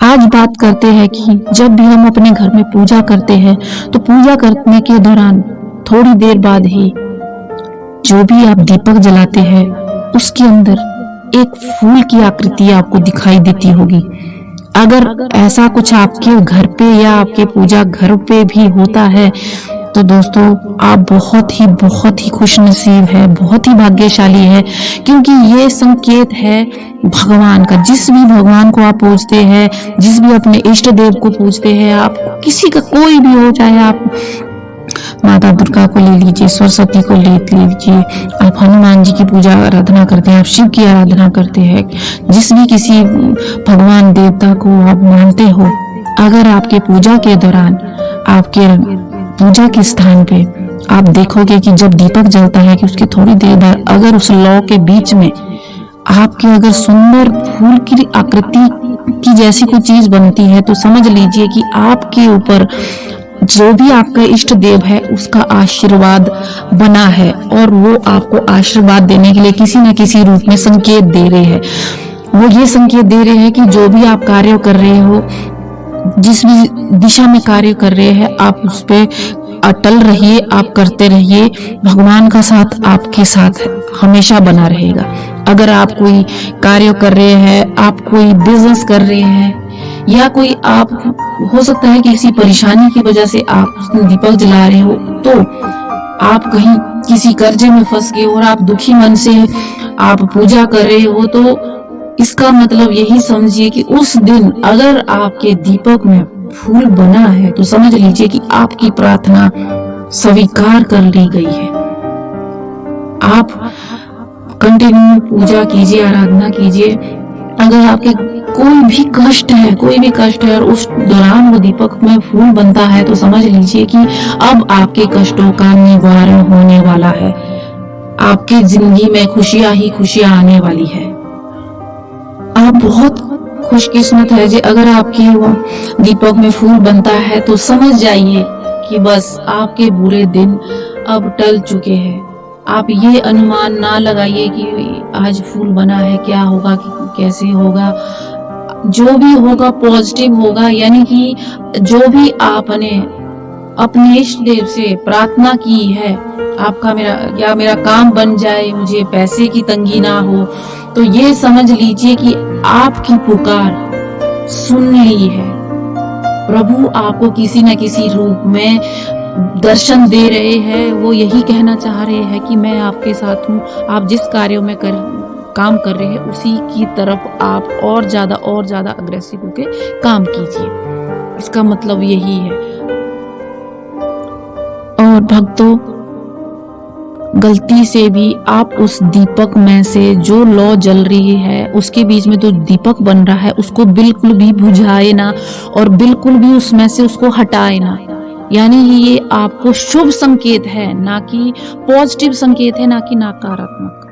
आज बात करते हैं कि जब भी हम अपने घर में पूजा करते हैं तो पूजा करने के दौरान थोड़ी देर बाद ही जो भी आप दीपक जलाते हैं उसके अंदर एक फूल की आकृति आपको दिखाई देती होगी। अगर ऐसा कुछ आपके घर पे या आपके पूजा घर पे भी होता है तो दोस्तों आप बहुत ही खुश नसीब है, बहुत ही भाग्यशाली है, क्योंकि ये संकेत है भगवान का। जिस भी भगवान को आप पूजते हैं, जिस भी अपने इष्ट देव को पूजते हैं, आप किसी का कोई भी हो, चाहे आप माता दुर्गा को ले लीजिए, सरस्वती को ले लीजिए, आप हनुमान जी की पूजा आराधना करते हैं, आप शिव की आराधना करते हैं, जिस भी किसी भगवान देवता को आप मानते हो, अगर आपके पूजा के दौरान आपके पूजा के स्थान पे आप देखोगे कि जब दीपक जलता है कि उसके थोड़ी देर बाद अगर उस लौ के बीच में आपके अगर सुंदर फूल की आकृति की जैसी कोई चीज बनती है तो समझ लीजिए कि आपके ऊपर जो भी आपका इष्ट देव है उसका आशीर्वाद बना है और वो आपको आशीर्वाद देने के लिए किसी न किसी रूप में संकेत दे रहे हैं। वो ये संकेत दे रहे हैं कि जो भी आप कार्य कर रहे हो, जिस भी दिशा में कार्य कर रहे हैं, आप उस पे अटल रहिए, आप करते रहिए। भगवान का साथ आपके साथ हमेशा बना रहेगा। अगर आप कोई कार्य कर रहे हैं, आप कोई बिजनेस कर रहे हैं, या कोई आप हो सकता है किसी परेशानी की वजह से आप दीपक जला रहे हो, तो आप कहीं किसी कर्जे में फंस गए और आप दुखी मन से आप पूजा कर रहे हो, तो इसका मतलब यही समझिए कि उस दिन अगर आपके दीपक में फूल बना है तो समझ लीजिए कि आपकी प्रार्थना स्वीकार कर ली गई है। आप कंटिन्यू पूजा कीजिए, आराधना कीजिए। अगर आपके कोई भी कष्ट है और उस दौरान वो दीपक में फूल बनता है तो समझ लीजिए कि अब आपके कष्टों का निवारण होने वाला है। आपकी जिंदगी में खुशियां ही खुशियां आने वाली है। आप बहुत खुशकिस्मत है जी। अगर आपके वो दीपक में फूल बनता है तो समझ जाइए कि बस आपके बुरे दिन अब टल चुके हैं। आप ये अनुमान ना लगाइए कि आज फूल बना है, क्या होगा, कैसे होगा। जो भी होगा पॉजिटिव होगा, यानी कि जो भी आपने अपने इष्ट देव से प्रार्थना की है, आपका मेरा काम बन जाए, मुझे पैसे की तंगी ना हो, तो ये समझ लीजिए कि आपकी पुकार सुन ली है। प्रभु आपको किसी न किसी रूप में दर्शन दे रहे हैं। वो यही कहना चाह रहे हैं कि मैं आपके साथ हूँ। आप जिस कार्यों में काम कर रहे हैं उसी की तरफ आप और ज्यादा अग्रेसिव होके काम कीजिए। इसका मतलब यही है। और भक्तों, गलती से भी आप उस दीपक में से जो लौ जल रही है उसके बीच में जो दीपक बन रहा है उसको बिल्कुल भी बुझाए ना और बिल्कुल भी उसमें से उसको हटाए ना। यानी ये आपको शुभ संकेत है, ना कि पॉजिटिव संकेत है, ना कि नकारात्मक।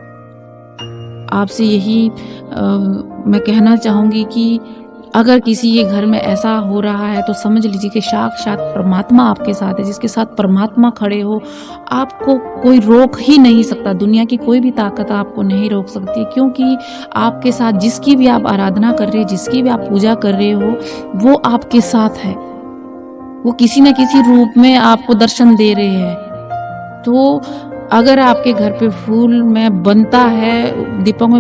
आपसे यही मैं कहना चाहूंगी कि अगर किसी के घर में ऐसा हो रहा है तो समझ लीजिए कि साक्षात परमात्मा आपके साथ है। जिसके साथ परमात्मा खड़े हो, आपको कोई रोक ही नहीं सकता। दुनिया की कोई भी ताकत आपको नहीं रोक सकती, क्योंकि आपके साथ जिसकी भी आप आराधना कर रहे हो, जिसकी भी आप पूजा कर रहे हो, वो आपके साथ है। वो किसी न किसी रूप में आपको दर्शन दे रहे हैं। तो अगर आपके घर पे फूल में बनता है, दीपक में